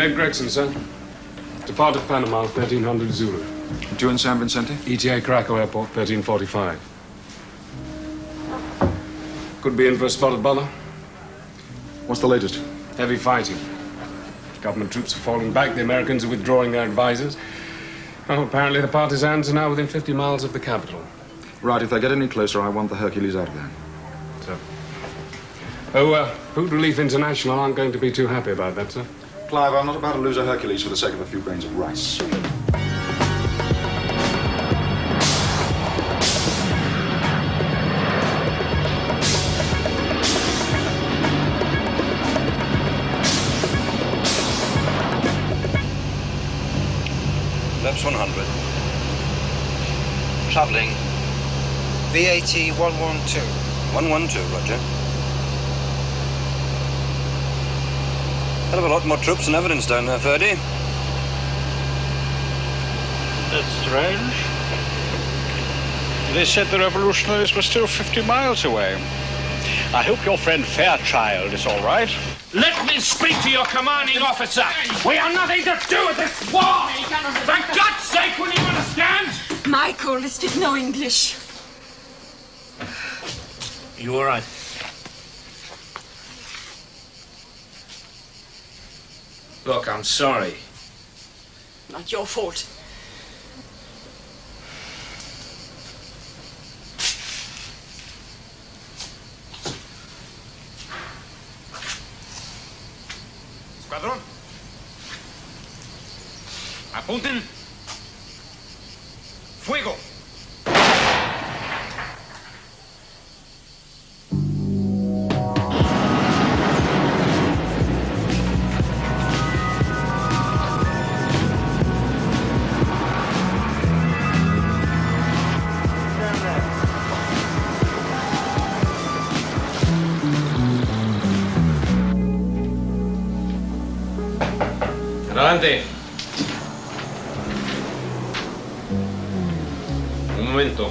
Dave Gregson, sir. Departed Panama, 1300 Zulu. Due in San Vicente? ETA Krakow Airport, 1345. Could be in for a spotted bother. What's the latest? Heavy fighting. Government troops are falling back. The Americans are withdrawing their advisors. Oh, apparently the partisans are now within 50 miles of the capital. Right, if they get any closer, I want the Hercules out of there. Sir. Oh, Food Relief International aren't going to be too happy about that, sir. Clive, I'm not about to lose a Hercules for the sake of a few grains of rice. Flaps 100. Travelling. VAT 112. 112, roger. Hell of a lot more troops and evidence down there, Ferdy. That's strange. They said the revolutionaries were still 50 miles away. I hope your friend Fairchild is all right. Let me speak to your commanding officer. We have nothing to do with this war. For God's sake, will you understand? Michael speaks no English. You all right? Look, I'm sorry. Not your fault. Squadron. Apunten. Fuego. Adelante. Un momento.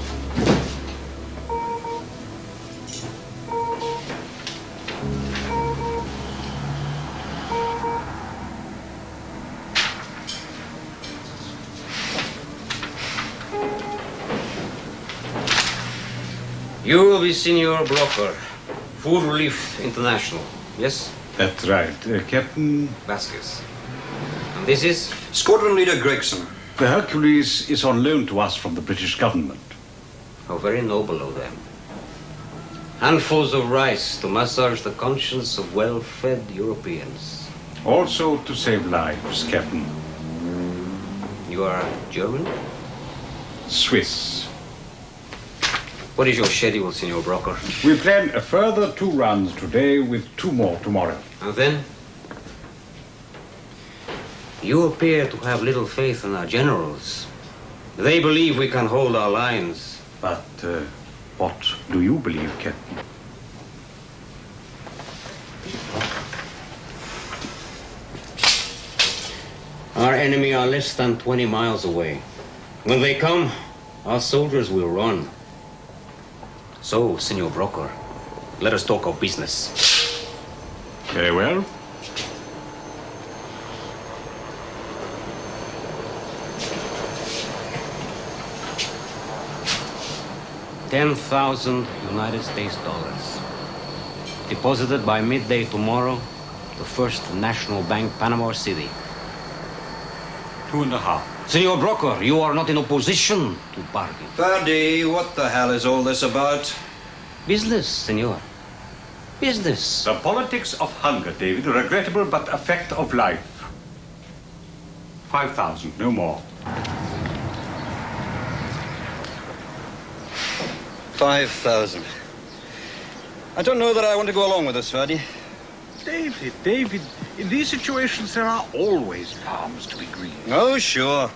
You will be senior broker, Food Relief International, yes? That's right. Captain... Vasquez. And this is? Squadron leader Gregson. The Hercules is on loan to us from the British government. How very noble of them. Handfuls of rice to massage the conscience of well-fed Europeans. Also to save lives, Captain. You are German? Swiss. What is your schedule, Senor Broker? We plan a further 2 runs today with 2 more tomorrow. And then? You appear to have little faith in our generals. They believe we can hold our lines. But what do you believe, Captain? Our enemy are less than 20 miles away. When they come, our soldiers will run. So, Senor Broker, let us talk of business. Very well. $10,000 United States dollars. Deposited by midday tomorrow, the First National Bank, Panama City. 2.5. Senor Broker, you are not in a position to bargain. Ferdy, what the hell is all this about? Business, senor. Business. The politics of hunger, David, a regrettable but a fact of life. 5,000, no more. 5,000. I don't know that I want to go along with this, Ferdy. David, in these situations there are always farms to be green. Oh, sure.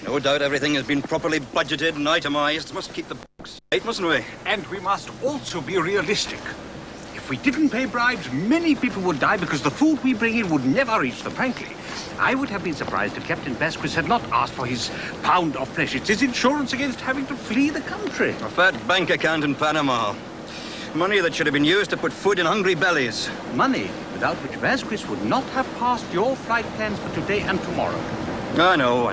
No doubt everything has been properly budgeted and itemized. Must keep the books straight, mustn't we? And we must also be realistic. If we didn't pay bribes, many people would die because the food we bring in would never reach them, frankly. I would have been surprised if Captain Vasquez had not asked for his pound of flesh. It's his insurance against having to flee the country. A fat bank account in Panama. Money that should have been used to put food in hungry bellies. Money without which Vasquez would not have passed your flight plans for today and tomorrow. I know.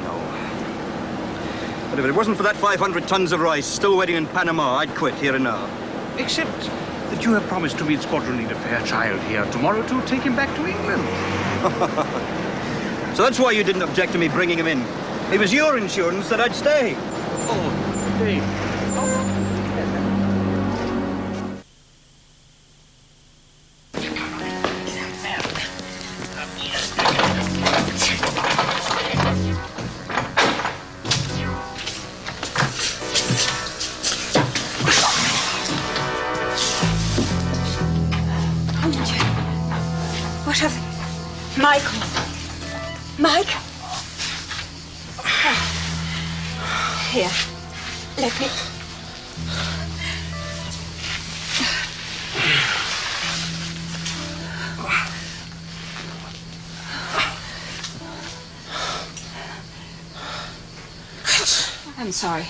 But if it wasn't for that 500 tons of rice still waiting in Panama, I'd quit here and now. Except that you have promised to meet Squadron Leader Fairchild here tomorrow to take him back to England. So that's why you didn't object to me bringing him in. It was your insurance that I'd stay. Oh, Dave. What have... Michael. Mike? Here. Let me... I'm sorry.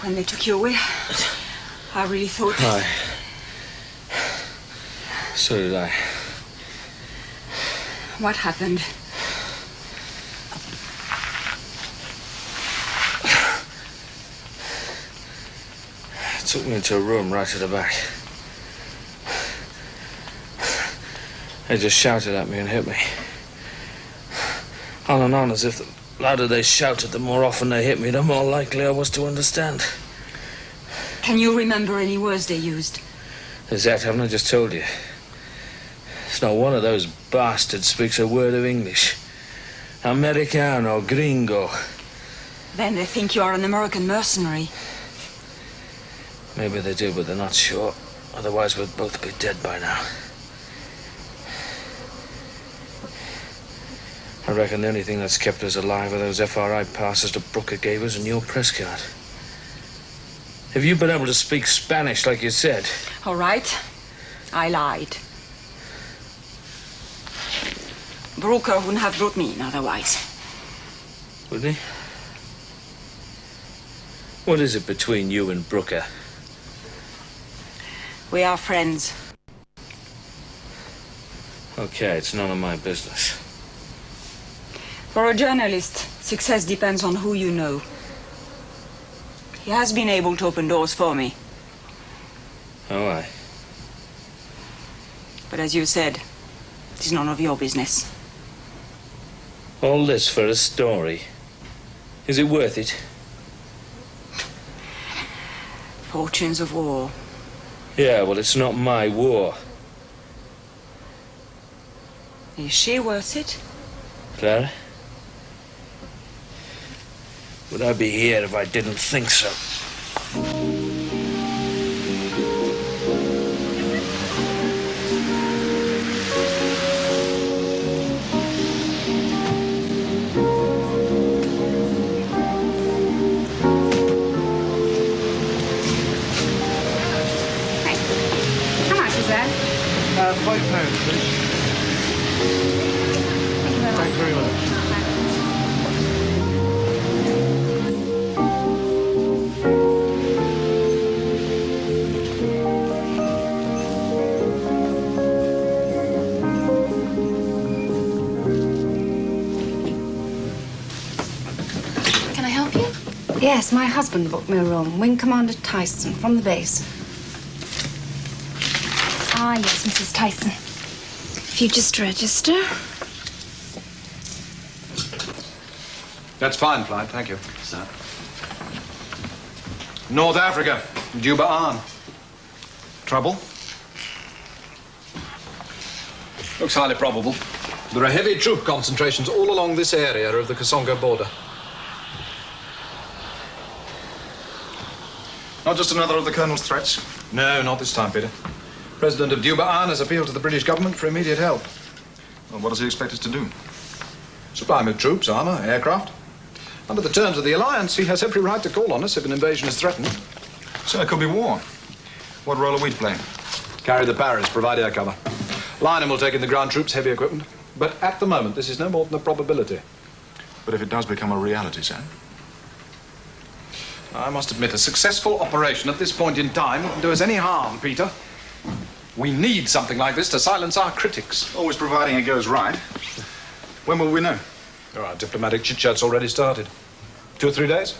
When they took you away, I really thought... So did I. What happened? Took me into a room right at the back. They just shouted at me and hit me. On and on, as if the louder they shouted, the more often they hit me, the more likely I was to understand. Can you remember any words they used? Exactly, haven't I just told you? It's not one of those bastards speaks a word of English. Americano, gringo. Then they think you are an American mercenary. Maybe they do, but they're not sure. Otherwise, we'd both be dead by now. I reckon the only thing that's kept us alive are those FRI passes that Brooker gave us and your press card. Have you been able to speak Spanish like you said? All right. I lied. Brooker wouldn't have brought me in otherwise. Wouldn't he? What is it between you and Brooker? We are friends. Okay, it's none of my business. For a journalist, success depends on who you know. He has been able to open doors for me. Oh, aye. But as you said, it's none of your business. All this for a story. Is it worth it? Fortunes of war. Yeah, well, it's not my war. Is she worth it? Clara? Would I be here if I didn't think so? How much is that? £5, please. Thank you very much. Can I help you? Yes, my husband booked me a room. Wing Commander Tyson, from the base. Ah, yes, Mrs. Tyson. If you just register. That's fine, Clyde. Thank you. Sir. North Africa. Juba An. Trouble? Looks highly probable. There are heavy troop concentrations all along this area of the Kasongo border. Not just another of the Colonel's threats? No, not this time, Peter. President of Juba An has appealed to the British government for immediate help. Well, what does he expect us to do? Supply him with troops, armor, aircraft. Under the terms of the alliance, he has every right to call on us if an invasion is threatened. So it could be war. What role are we to play? Carry the Paris, provide air cover. Lynham will take in the ground troops, heavy equipment. But at the moment, this is no more than a probability. But if it does become a reality, sir? I must admit, a successful operation at this point in time wouldn't do us any harm, Peter. We need something like this to silence our critics. Always providing it goes right. When will we know? Oh, our diplomatic chit-chat's already started. 2 or 3 days?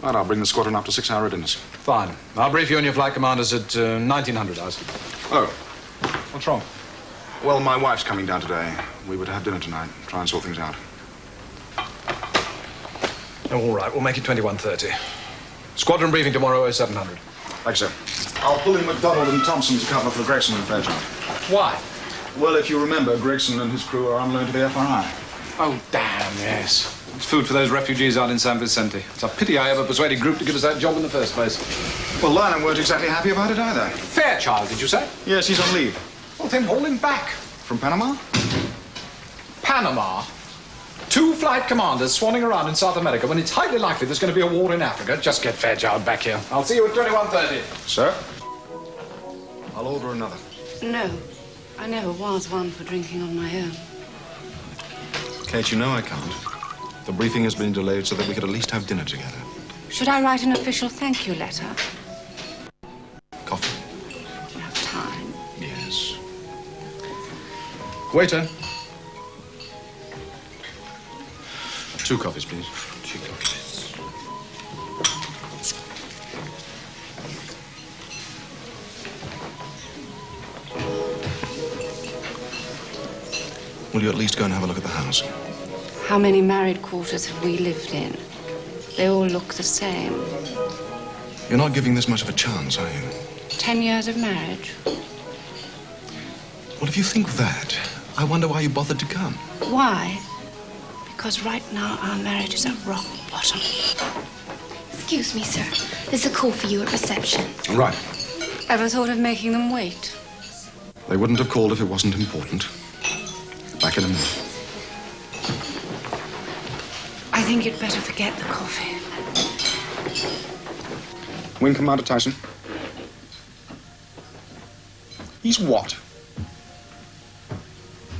Right, I'll bring the squadron up to 6-hour readiness. Fine. I'll brief you and your flight commanders at 1900 hours. Oh, What's wrong? well, my wife's coming down today. We were to have dinner tonight, try and sort things out. Oh, all right, we'll make it 21:30. Squadron briefing tomorrow at 700. Thanks, sir. I'll pull in McDonald and Thompson to cover for Gregson and Fairchild. Why? Well, if you remember, Gregson and his crew are on loan to the FRI. Oh, damn, yes. It's food for those refugees out in San Vicente. It's a pity I ever persuaded Group to give us that job in the first place. Well, Lionel weren't exactly happy about it either. Fairchild, did you say? Yes, he's on leave. Well, then haul him back. From Panama? Panama? 2 flight commanders swanning around in South America when it's highly likely there's going to be a war in Africa. Just get Fairchild back here. I'll see you at 21:30. Sir? I'll order another. No, I never was one for drinking on my own. Kate, you know I can't. The briefing has been delayed so that we could at least have dinner together. Should I write an official thank you letter? Coffee? You have time. Yes. Waiter. 2 coffees, please. 2 coffees. Will you at least go and have a look at the house? How many married quarters have we lived in? They all look the same. You're not giving this much of a chance, are you? 10 years of marriage. Well, if you think that, I wonder why you bothered to come. Why? Because right now our marriage is at rock bottom. Excuse me, sir. There's a call for you at reception. Right. Ever thought of making them wait? They wouldn't have called if it wasn't important. Back in a minute. I think you'd better forget the coffee. Wing Commander Tyson. He's what?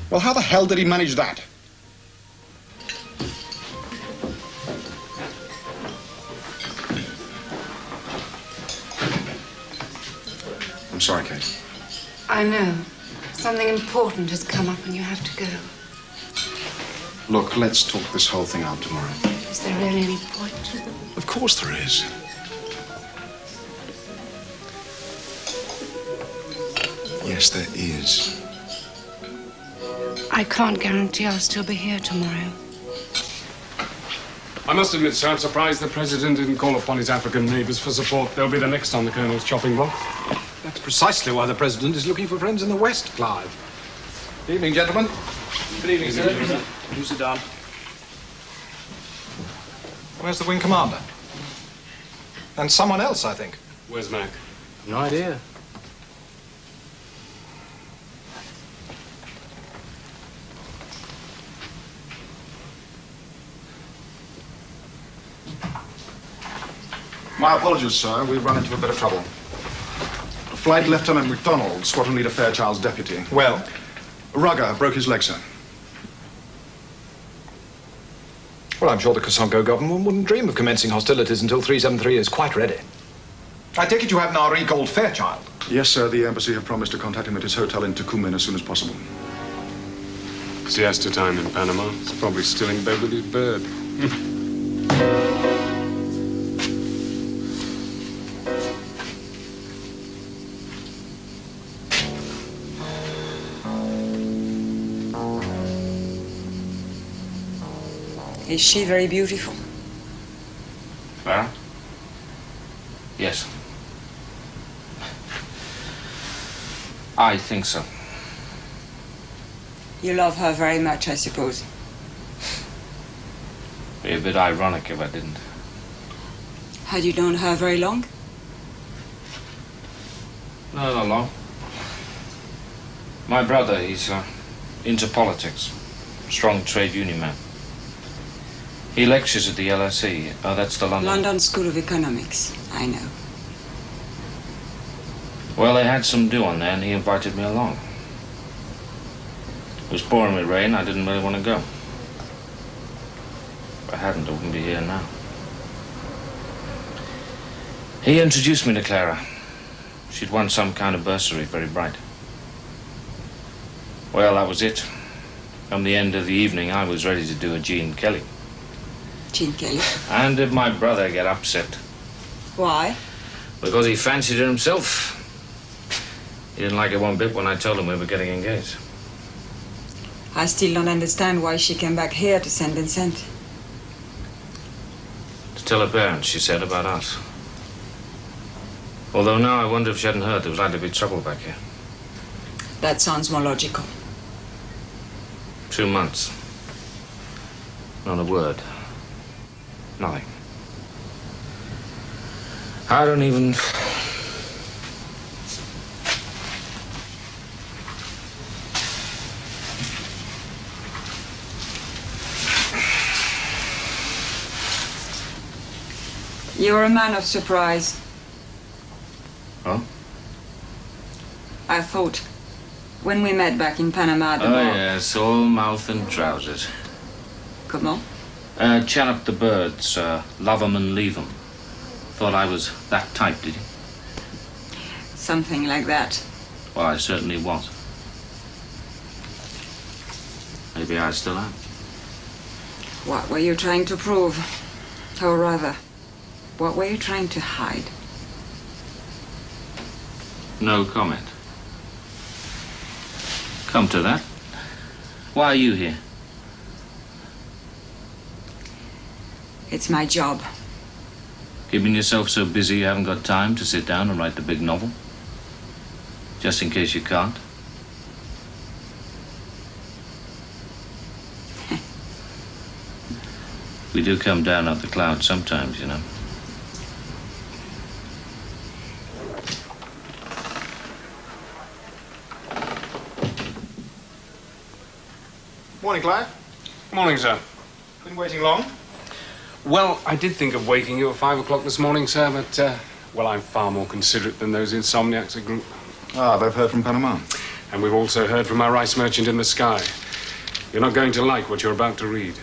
Well, how the hell did he manage that? I'm sorry, Kate. I know. Something important has come up and you have to go. Look, let's talk this whole thing out tomorrow. Is there really any point? Of course there is. Yes, there is. I can't guarantee I'll still be here tomorrow. I must admit, sir, I'm surprised the President didn't call upon his African neighbours for support. They'll be the next on the Colonel's chopping block. That's precisely why the President is looking for friends in the West, Clive. Good evening, gentlemen. Good evening, sir. You sit down. Where's the wing commander? And someone else, I think. Where's Mac? No idea. My apologies, sir. We've run into a bit of trouble. Flight Lieutenant McDonald, Squadron Leader Fairchild's deputy. Well? Rugger broke his leg, sir. Well, I'm sure the Kasongo government wouldn't dream of commencing hostilities until 373 is quite ready. I take it you have now recalled Fairchild? Yes, sir. The embassy have promised to contact him at his hotel in Tucumán as soon as possible. Siesta time in Panama. He's probably still in bed with his bird. Is she very beautiful? Clara? Yes. I think so. You love her very much, I suppose. Be a bit ironic if I didn't. Had you known her very long? No, not long. My brother, he's into politics. Strong trade union man. He lectures at the LSE. Oh, that's the London School of Economics, I know. Well, they had some do on there, and he invited me along. It was pouring with rain. I didn't really want to go. If I hadn't, I wouldn't be here now. He introduced me to Clara. She'd won some kind of bursary, very bright. Well, that was it. Come the end of the evening, I was ready to do a Gene Kelly. Gene Kelly. And did my brother get upset? Why? Because he fancied it himself. He didn't like it one bit when I told him we were getting engaged. I still don't understand why she came back here to St. Vincent. To tell her parents, she said, about us. Although now I wonder if she hadn't heard there was likely to be trouble back here. That sounds more logical. 2 months. Not a word. Nothing. I don't even... You're a man of surprise. Oh? I thought, when we met back in Panama, the Oh, more... yes, all mouth and trousers. Comment? Chat up the birds, love 'em and leave 'em. Thought I was that type, did you? Something like that. Well, I certainly was. Maybe I still am. What were you trying to prove? Or rather, what were you trying to hide? No comment. Come to that. Why are you here? It's my job. Keeping yourself so busy you haven't got time to sit down and write the big novel? Just in case you can't? We do come down off the clouds sometimes, you know. Morning, Clive. Morning, sir. Been waiting long? Well, I did think of waking you at 5 o'clock this morning, sir, but, well, I'm far more considerate than those insomniacs a group. Ah, they've heard from Panama. And we've also heard from our rice merchant in the sky. You're not going to like what you're about to read.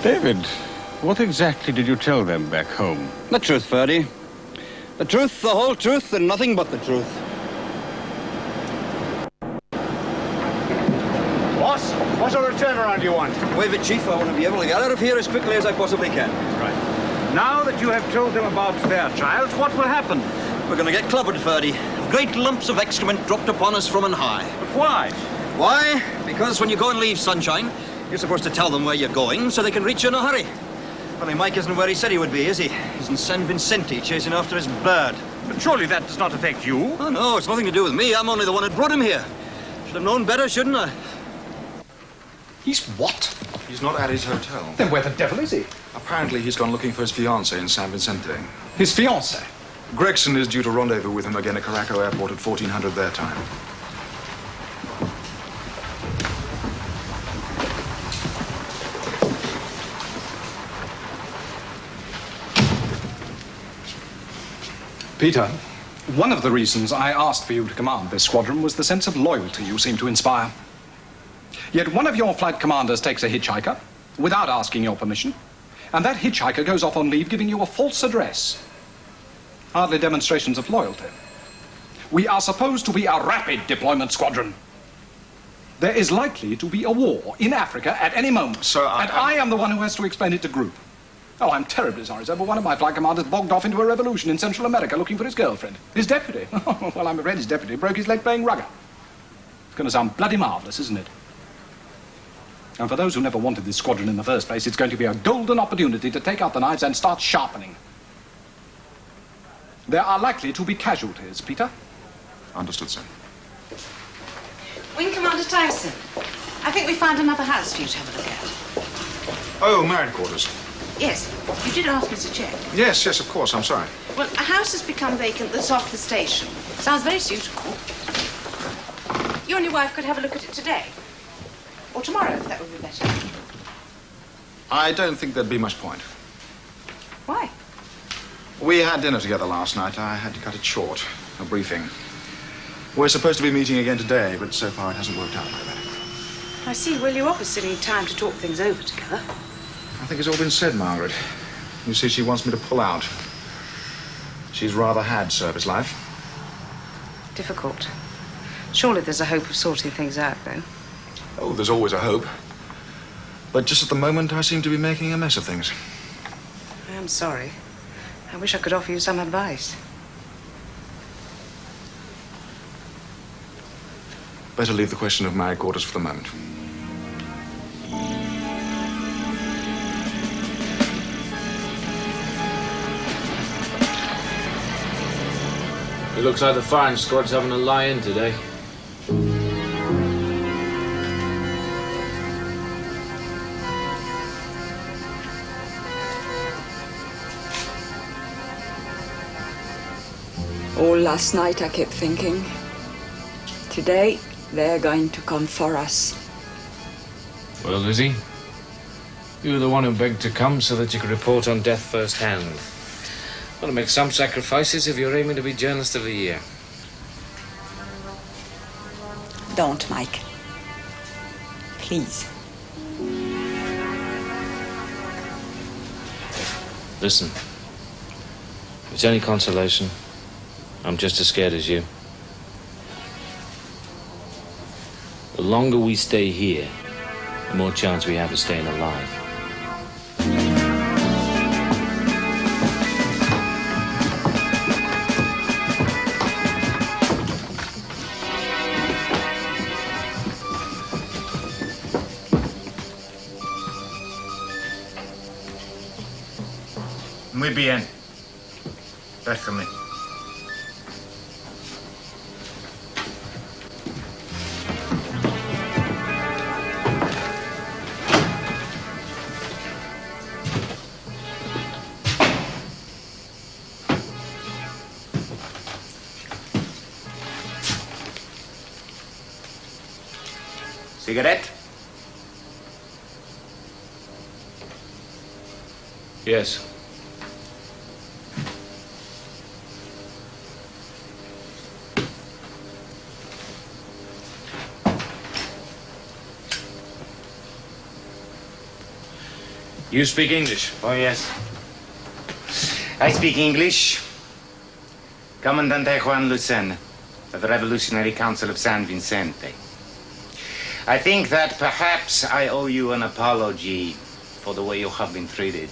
David, what exactly did you tell them back home? The truth, Ferdy. The truth, the whole truth, and nothing but the truth. Boss, what sort of turnaround do you want? Wave it, Chief. I want to be able to get out of here as quickly as I possibly can. Right. Now that you have told them about Fairchild, what will happen? We're going to get clobbered, Ferdy. Great lumps of excrement dropped upon us from on high. But why? Why? Because when you go and leave Sunshine, you're supposed to tell them where you're going so they can reach you in a hurry. Only Mike isn't where he said he would be, is he? He's in San Vicente chasing after his bird. But surely that does not affect you. Oh, no, it's nothing to do with me. I'm only the one who brought him here. Should have known better, shouldn't I? He's what? He's not at his hotel. Then where the devil is he? Apparently, he's gone looking for his fiancée in San Vicente. His fiancée? Gregson is due to rendezvous with him again at Caraco Airport at 1400 their time. Peter, one of the reasons I asked for you to command this squadron was the sense of loyalty you seem to inspire. Yet one of your flight commanders takes a hitchhiker without asking your permission, and that hitchhiker goes off on leave giving you a false address. Hardly demonstrations of loyalty. We are supposed to be a rapid deployment squadron. There is likely to be a war in Africa at any moment. Sir, I am the one who has to explain it to group. Oh, I'm terribly sorry, sir, but one of my flight commanders bogged off into a revolution in Central America looking for his girlfriend. His deputy. Well, I'm afraid his deputy broke his leg playing rugger. It's going to sound bloody marvelous, isn't it? And for those who never wanted this squadron in the first place, it's going to be a golden opportunity to take out the knives and start sharpening. There are likely to be casualties, Peter. Understood, sir. Wing Commander Tyson, I think we found another house for you to have a look at. Oh, married quarters. Yes, you did ask me to check. Yes, yes, of course. I'm sorry. Well, a house has become vacant that's off the station. Sounds very suitable. You and your wife could have a look at it today. Or tomorrow, if that would be better. I don't think there'd be much point. Why? We had dinner together last night. I had to cut it short. A briefing. We're supposed to be meeting again today, but so far it hasn't worked out like that. I see. Well, you obviously need time to talk things over together. I think it's all been said, Margaret. You see, she wants me to pull out. She's rather had service life. Difficult. Surely there's a hope of sorting things out, though. Oh, there's always a hope. But just at the moment, I seem to be making a mess of things. I am sorry. I wish I could offer you some advice. Better leave the question of married quarters for the moment. It looks like the firing squad's having a lie-in today. All last night I kept thinking, today they're going to come for us. Well, Lizzie, you were the one who begged to come so that you could report on death firsthand. Want to make some sacrifices if you're aiming to be Journalist of the Year. Don't, Mike. Please. Listen, if it's any consolation, I'm just as scared as you. The longer we stay here, the more chance we have of staying alive. Muy bien. Déjame. Cigarette? Yes. You speak English? Oh, yes. I speak English. Comandante Juan Lucen of the Revolutionary Council of San Vicente. I think that perhaps I owe you an apology for the way you have been treated.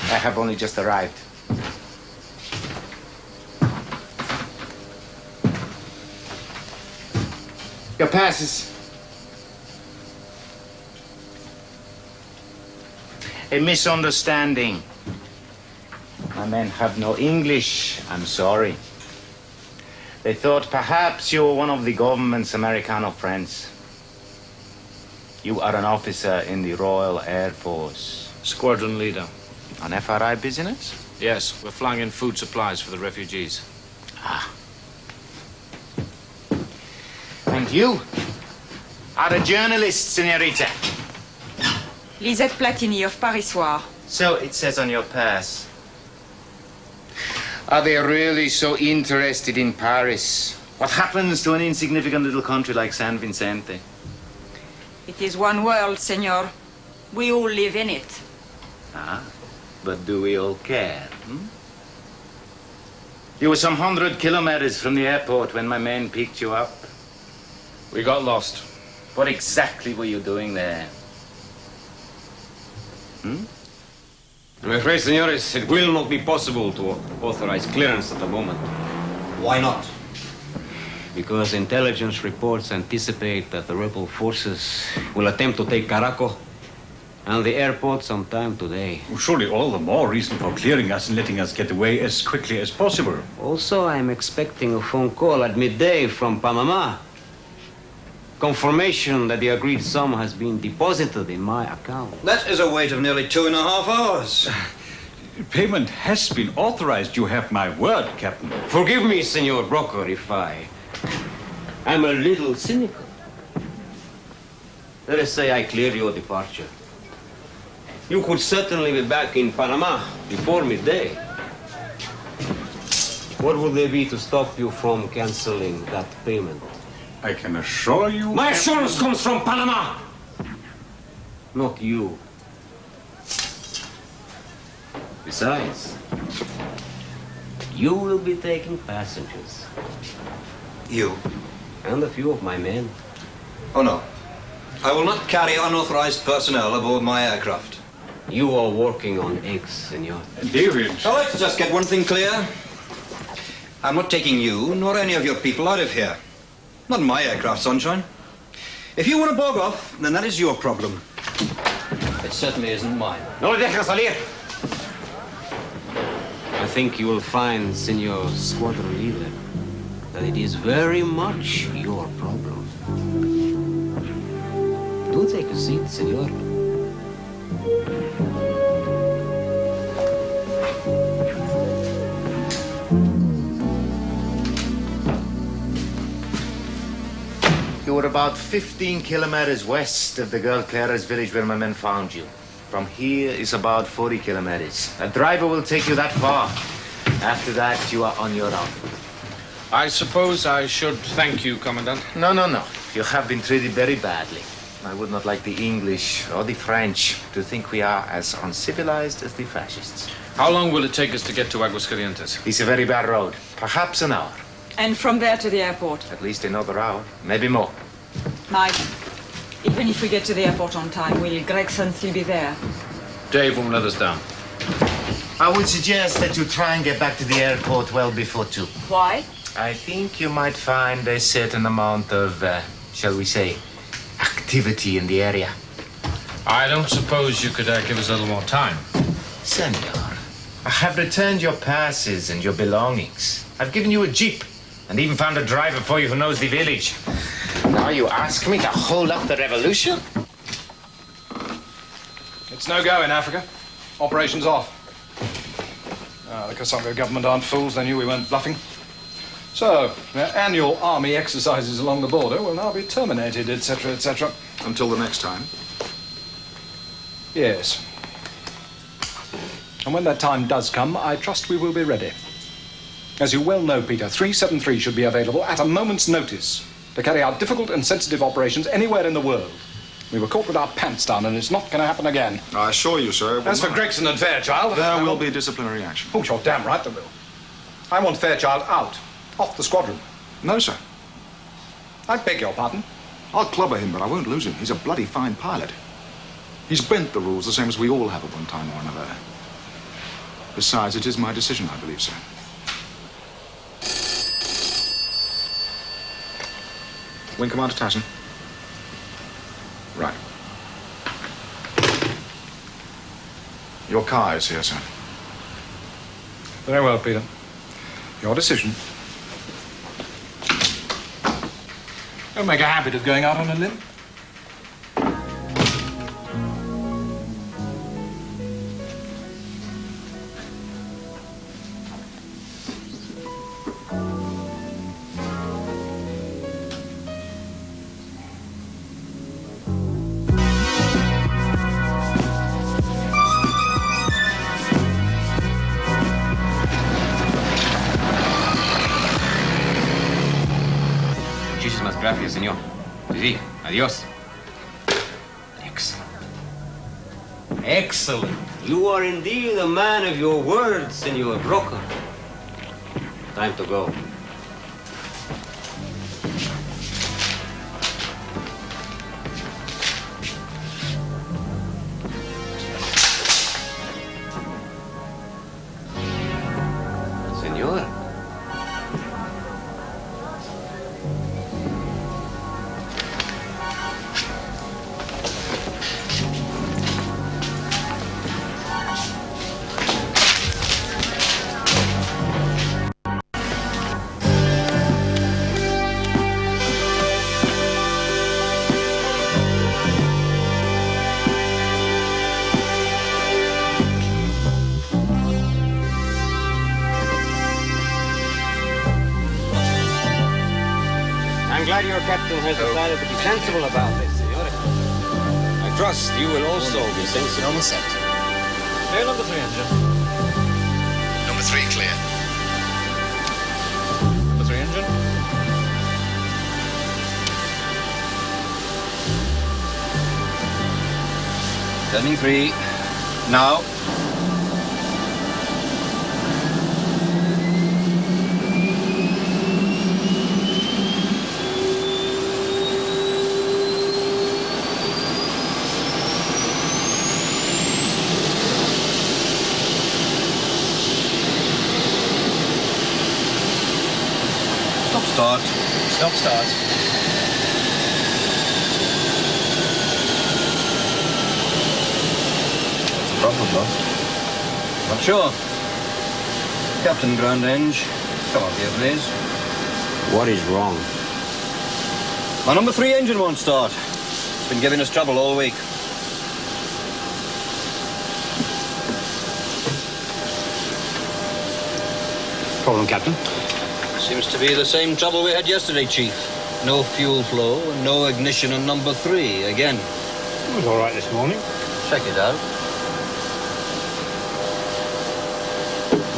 I have only just arrived. Your passes. A misunderstanding. My men have no English. I'm sorry. They thought perhaps you were one of the government's Americano friends. You are an officer in the Royal Air Force. Squadron leader. On FRI business? Yes, we're flying in food supplies for the refugees. Ah. And you are a journalist, senorita. Lisette Platini of Paris Soir. So it says on your pass. Are they really so interested in Paris? What happens to an insignificant little country like San Vicente? It is one world, senor. We all live in it. Ah, but do we all care? You were some 100 kilometers from the airport when my men picked you up. We got lost. What exactly were you doing there? I'm afraid, senores, it will not be possible to authorize clearance at the moment. Why not? Because intelligence reports anticipate that the rebel forces will attempt to take Caraco and the airport sometime today. Well, surely all the more reason for clearing us and letting us get away as quickly as possible. Also, I'm expecting a phone call at midday from Panama. Confirmation that the agreed sum has been deposited in my account. That is a wait of nearly 2.5 hours. Payment has been authorized. You have my word, Captain. Forgive me, Senor Broker, if I'm a little cynical. Let us say I clear your departure. You could certainly be back in Panama before midday. What would there be to stop you from canceling that payment? I can assure you... My assurance comes from Panama! Not you. Besides, you will be taking passengers. You? And a few of my men. Oh, no. I will not carry unauthorized personnel aboard my aircraft. You are working on eggs, senor. David. Now, let's just get one thing clear. I'm not taking you nor any of your people out of here. Not in my aircraft, Sunshine. If you want to bog off, then that is your problem. It certainly isn't mine. No le dejes salir. I think you will find, Senor Squadron Leader, that it is very much your problem. Do take a seat, senor. You were about 15 kilometers west of the girl Clara's village where my men found you. From here is about 40 kilometers. A driver will take you that far. After that, you are on your own. I suppose I should thank you, Commandant. No. You have been treated very badly. I would not like the English or the French to think we are as uncivilized as the fascists. How long will it take us to get to Aguascalientes? It's a very bad road. Perhaps an hour. And from there to the airport? At least another hour. Maybe more. Mike, even if we get to the airport on time, will Gregson still be there? Dave won't let us down. I would suggest that you try and get back to the airport well before 2. Why? I think you might find a certain amount of, shall we say, activity in the area. I don't suppose you could give us a little more time. Senor, I have returned your passes and your belongings. I've given you a jeep and even found a driver for you who knows the village. Now you ask me to hold up the revolution? It's no go in Africa. Operation's off. The Kasongo government aren't fools. They knew we weren't bluffing. So, their annual army exercises along the border will now be terminated, etc., etc. Until the next time? Yes. And when that time does come, I trust we will be ready. As you well know, Peter, 373 should be available at a moment's notice to carry out difficult and sensitive operations anywhere in the world. We were caught with our pants down, and it's not going to happen again. I assure you, sir. As for Gregson and Fairchild... There will be disciplinary action. Oh, you're damn right there will. I want Fairchild out. Off the squadron. No, sir. I beg your pardon. I'll clobber him, but I won't lose him. He's a bloody fine pilot. He's bent the rules the same as we all have at one time or another. Besides, it is my decision, I believe, sir. Wing Commander Tyson. Right. Your car is here, sir. Very well, Peter. Your decision. Don't make a habit of going out on a limb. Muchísimas gracias, señor. Sí, adiós. Excellent. Excellent. You are indeed a man of your word, Senor Broker. Time to go. Senor. I'm glad your captain has decided to be sensible about this, senor. I trust you will also be sensible. Clear number 3 engine. Number 3 clear. Number 3 engine. Turning 3. Now. Stop start. Stop start. What's the problem, boss? Not sure. Captain Ground Eng, come up here, please. What is wrong? My number 3 engine won't start. It's been giving us trouble all week. Problem, Captain? Seems to be the same trouble we had yesterday, Chief. No fuel flow and no ignition on number 3 again. It was all right this morning. Check it out.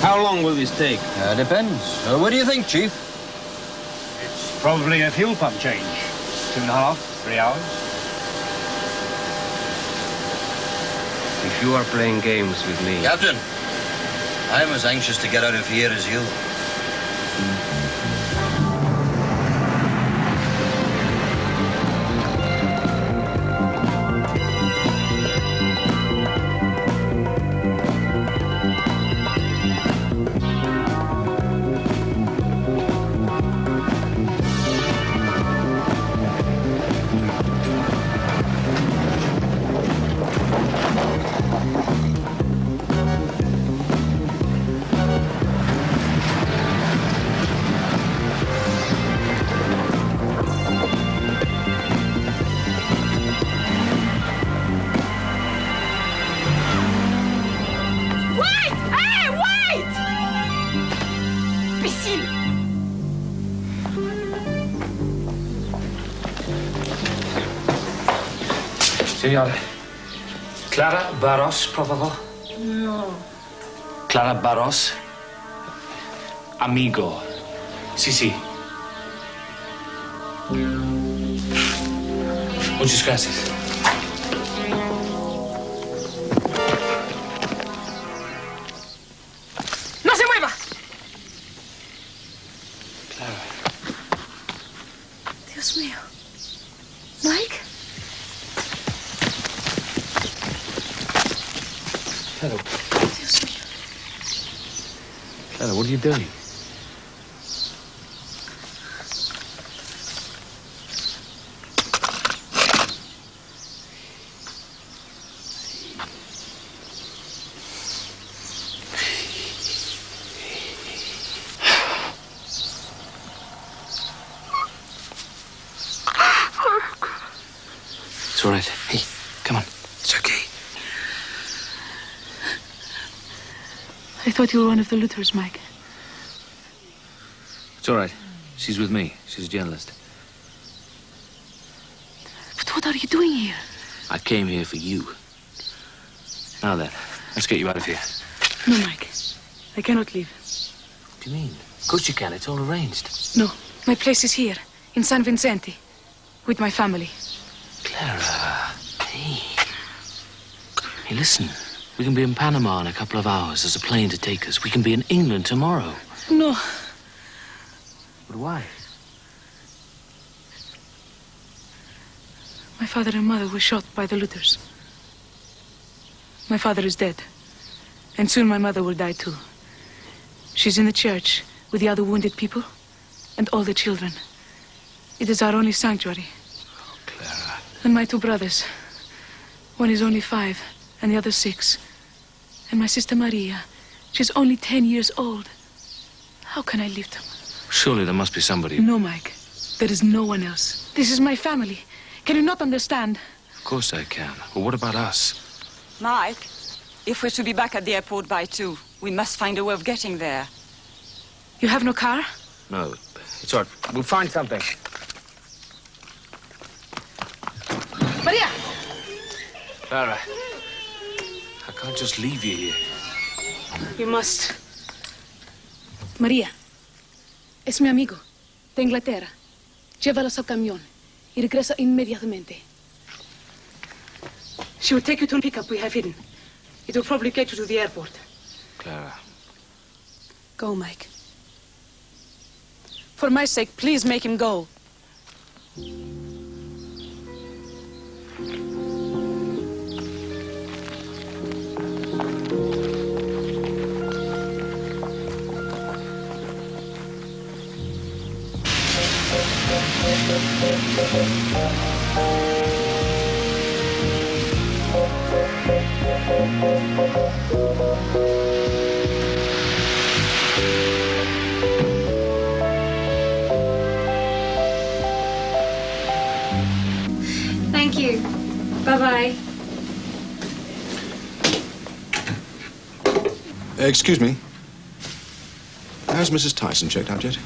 How long will this take? Depends. What do you think, Chief? It's probably a fuel pump change. 2.5, 3 hours. If you are playing games with me... Captain, I'm as anxious to get out of here as you. Signore. Clara Barros, por favor. No. Clara Barros. Amigo. Sí, sí. Muchas gracias. ¡No se mueva! Clara. Dios mío. Mike? Clara. Dios mío. Clara, what are you doing? It's all right. Hey, come on. It's okay. I thought you were one of the Luthers, Mike. It's all right. She's with me. She's a journalist. But what are you doing here? I came here for you. Now then, let's get you out of here. No, Mike. I cannot leave. What do you mean? Of course you can. It's all arranged. No, my place is here, in San Vicente, with my family. Clara, hey. Hey, listen. We can be in Panama in a couple of hours. There's a plane to take us. We can be in England tomorrow. No. But why? My father and mother were shot by the Luthers. My father is dead. And soon my mother will die too. She's in the church with the other wounded people and all the children. It is our only sanctuary. Oh, Clara. And my 2 brothers. One is only 5 and the other 6. And my sister Maria. She's only 10 years old. How can I leave them? Surely there must be somebody. No, Mike. There is no one else. This is my family. Can you not understand? Of course I can. But what about us? Mike, if we're to be back at the airport by 2, we must find a way of getting there. You have no car? No, it's all right. We'll find something. Maria! Clara. I can't just leave you here. You must. María, es mi amigo, de Inglaterra. Llévalos al camión y regresa inmediatamente. She will take you to a pickup we have hidden. It will probably get you to the airport. Clara. Go, Mike. For my sake, please make him go. Thank you. Bye-bye. Excuse me. Has Mrs. Tyson checked out yet?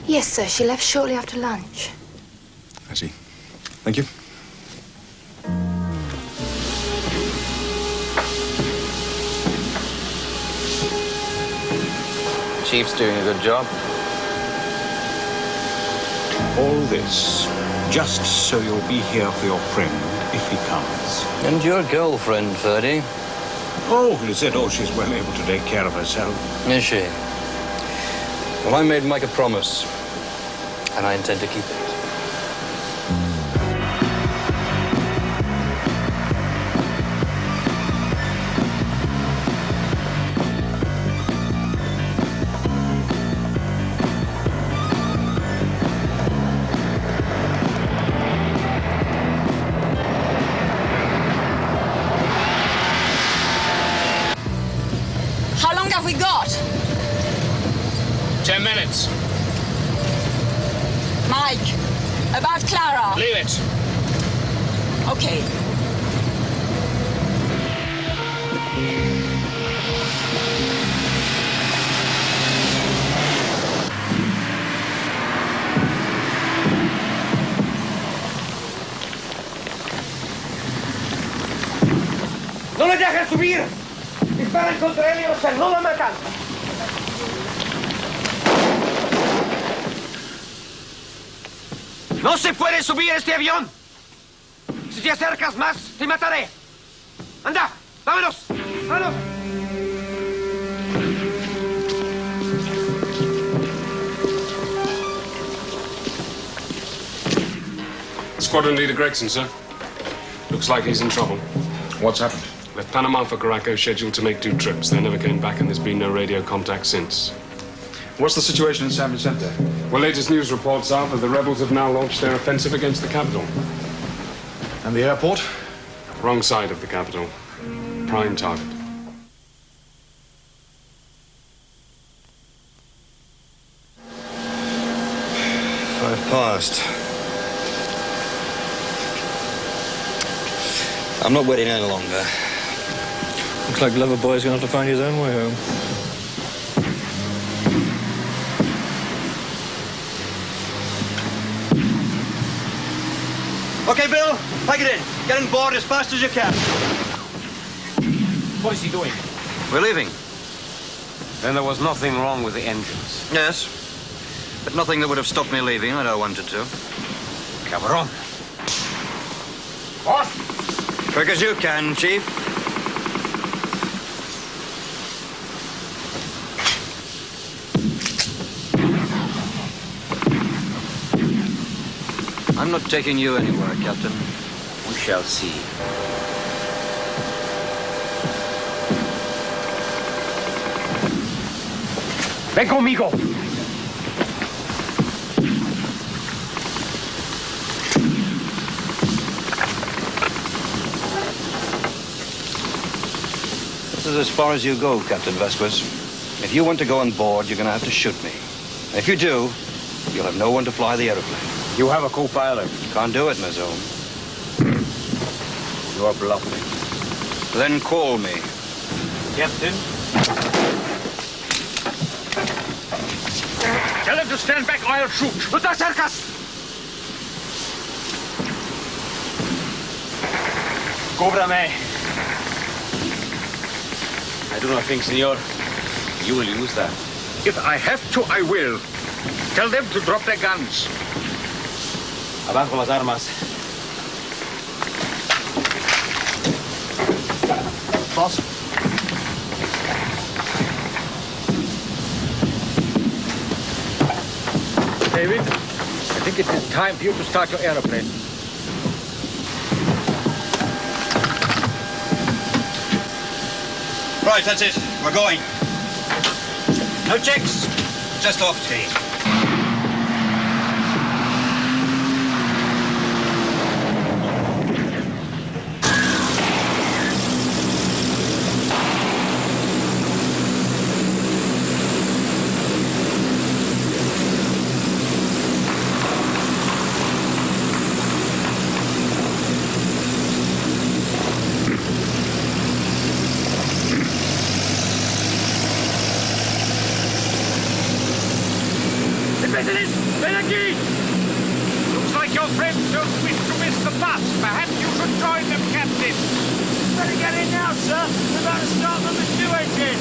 Yes, sir. She left shortly after lunch. I see. Thank you. Chief's doing a good job. All this just so you'll be here for your friend if he comes. And your girlfriend, Ferdy? Oh, Lisette, she's well able to take care of herself. Is she? Well, I made Mike a promise, and I intend to keep it. How long have we got? 10 minutes. Mike, about Clara. Leave it. Okay. ¡No le dejes subir! ¡Disparan contra él y no lo matan! ¡No se puede subir este avión! Si te acercas más, te mataré. ¡Anda! ¡Vámonos! ¡Vámonos! Squadron leader Gregson, sir. Looks like he's in trouble. What's happened? Left Panama for Caraco, scheduled to make 2 trips. They never came back, and there's been no radio contact since. What's the situation in San Vicente? Well, latest news reports are that the rebels have now launched their offensive against the capital. And the airport? Wrong side of the capital. Prime target. Five past. I'm not waiting any longer. Looks like Loverboy's going to have to find his own way home. Okay, Bill, pack it in. Get on board as fast as you can. What is he doing? We're leaving. Then there was nothing wrong with the engines. Yes, but nothing that would have stopped me leaving had I wanted to. Cabron. What? Quick as you can, Chief. I'm not taking you anywhere, Captain. We shall see. ¡Ven conmigo! This is as far as you go, Captain Vasquez. If you want to go on board, you're going to have to shoot me. And if you do, you'll have no one to fly the airplane. You have a co-pilot. Can't do it, Miss Ohm. You are bluffing. Then call me. Captain? Tell him to stand back or I'll shoot. ¡No te acercas! Cúbrame. I do not think, senor, you will use that. If I have to, I will. Tell them to drop their guns. Abajo las armas. Boss. David, I think it is time for you to start your aeroplane. Right, that's it. We're going. No checks, just off tea. Looks like your friends don't wish to miss the bus. Perhaps you should join them, Captain. Better get in now, sir. We're about to start on the new engine.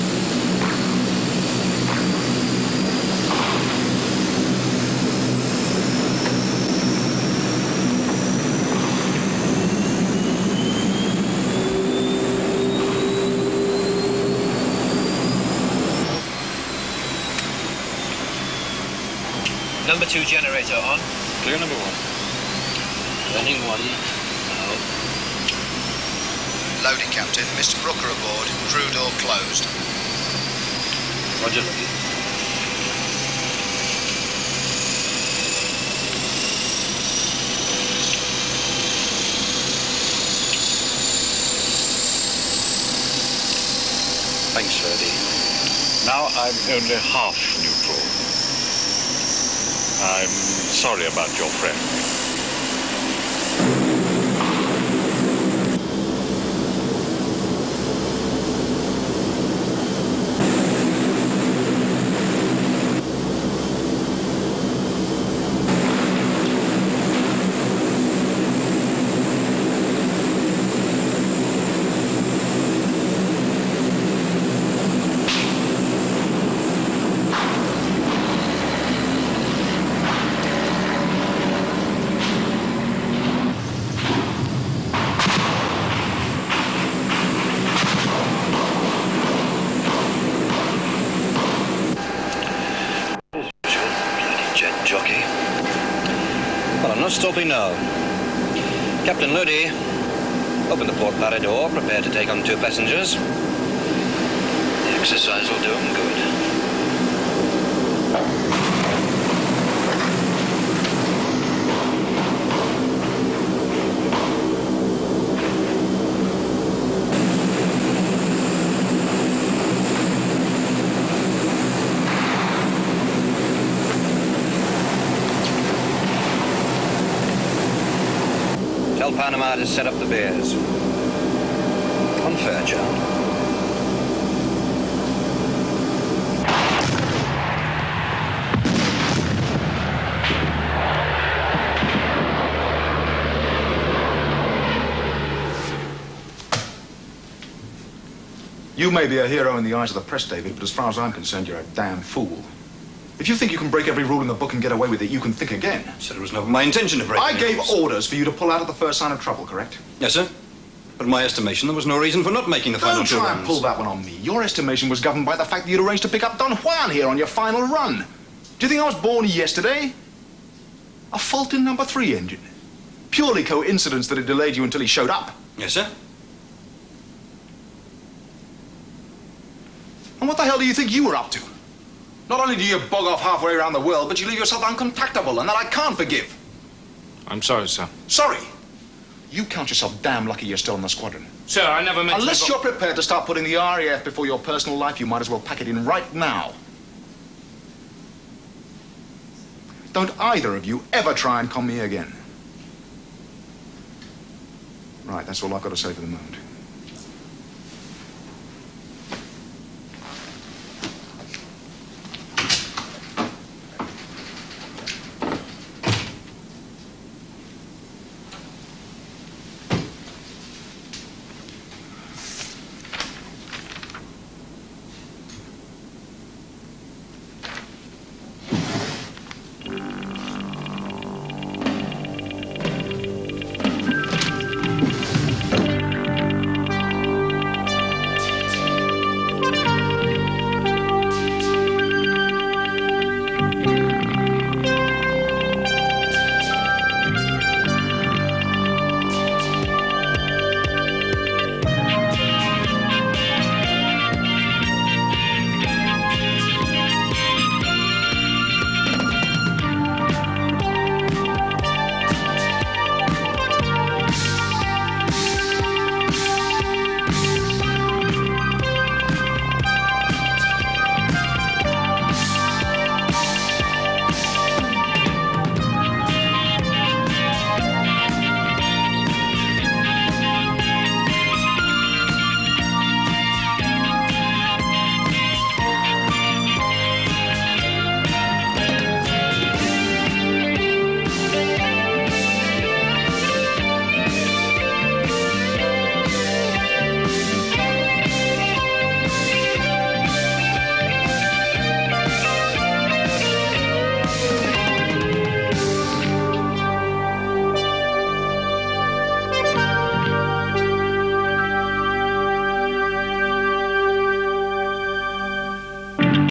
Number 2 generator on. Clear number 1. Running 1. Now. Loading, Captain. Mr. Brooker aboard. Crew door closed. Roger. Thanks, Ferdy. Now I'm only half neutral. I'm sorry about your friend. Jockey. Well, I'm not stopping now. Captain Lodi, open the port parry door, prepare to take on 2 passengers. The exercise will do them good. Tell Panama to set up the beers. Unfair, child. You may be a hero in the eyes of the press, David, but as far as I'm concerned, you're a damn fool. If you think you can break every rule in the book and get away with it, you can think again. Said it was never my intention to break I any gave rules. orders for you to pull out at the first sign of trouble, correct? Yes, sir. But in my estimation, there was no reason for not making the final Don't 2 try runs. and pull that one on me. Your estimation was governed by the fact that you'd arranged to pick up Don Juan here on your final run. Do you think I was born yesterday? A fault in number 3 engine. Purely coincidence that it delayed you until he showed up. Yes, sir. And what the hell do you think you were up to? Not only do you bog off halfway around the world, but you leave yourself uncontactable, and that I can't forgive. I'm sorry, sir. Sorry. You count yourself damn lucky you're still in the squadron. Sir, I never meant Unless to... you're prepared to start putting the RAF before your personal life, you might as well pack it in right now. Don't either of you ever try and con me again. Right, that's all I've got to say for the moment.